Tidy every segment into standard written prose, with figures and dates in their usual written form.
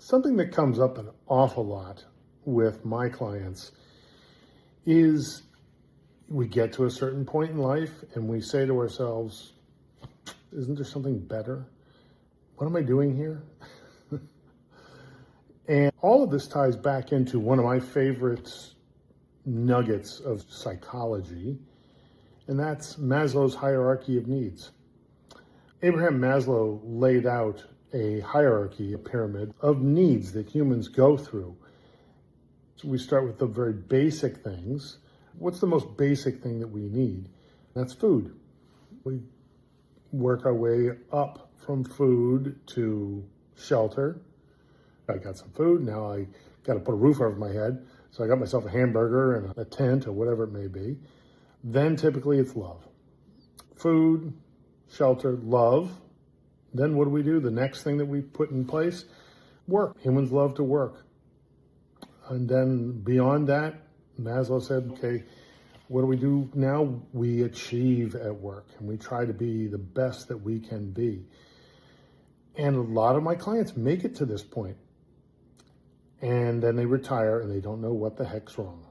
Something that comes up an awful lot with my clients is we get to a certain point in life and we say to ourselves, isn't there something better? What am I doing here? And all of this ties back into one of my favorite nuggets of psychology, and that's Maslow's hierarchy of needs. Abraham Maslow laid out a hierarchy, a pyramid of needs that humans go through. So we start with the very basic things. What's the most basic thing that we need? That's food. We work our way up from food to shelter. I got some food, now I got to put a roof over my head. So I got myself a hamburger and a tent or whatever it may be. Then typically it's love. Food, shelter, love. Then what do? The next thing that we put in place, work. Humans love to work. And then beyond that, Maslow said, okay, what do we do now? We achieve at work and we try to be the best that we can be. And a lot of my clients make it to this point. And then they retire and they don't know what the heck's wrong.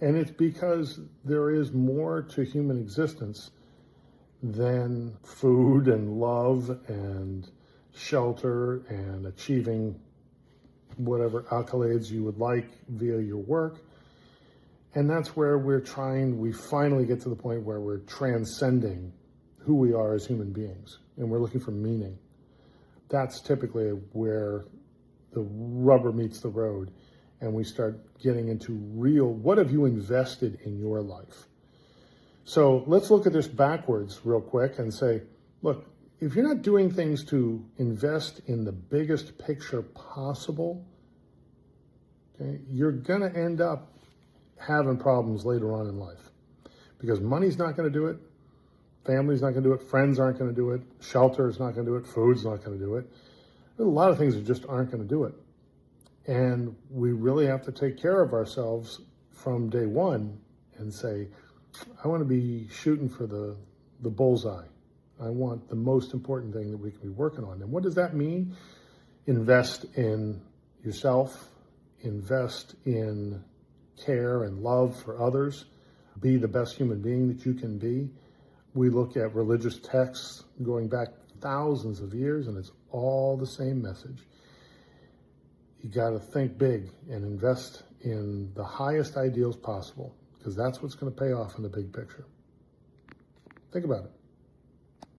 And it's because there is more to human existence than food and love and shelter and achieving whatever accolades you would like via your work. And that's where we finally get to the point where we're transcending who we are as human beings. And we're looking for meaning. That's typically where the rubber meets the road and we start getting into real, what have you invested in your life? So let's look at this backwards real quick and say, look, if you're not doing things to invest in the biggest picture possible, okay, you're going to end up having problems later on in life because money's not going to do it. Family's not going to do it. Friends aren't going to do it. Shelter is not going to do it. Food's not going to do it. There's a lot of things that just aren't going to do it. And we really have to take care of ourselves from day one and say, I want to be shooting for the bullseye. I want the most important thing that we can be working on. And what does that mean? Invest in yourself. Invest in care and love for others. Be the best human being that you can be. We look at religious texts going back thousands of years, and it's all the same message. You got to think big and invest in the highest ideals possible, because that's what's going to pay off in the big picture. Think about it.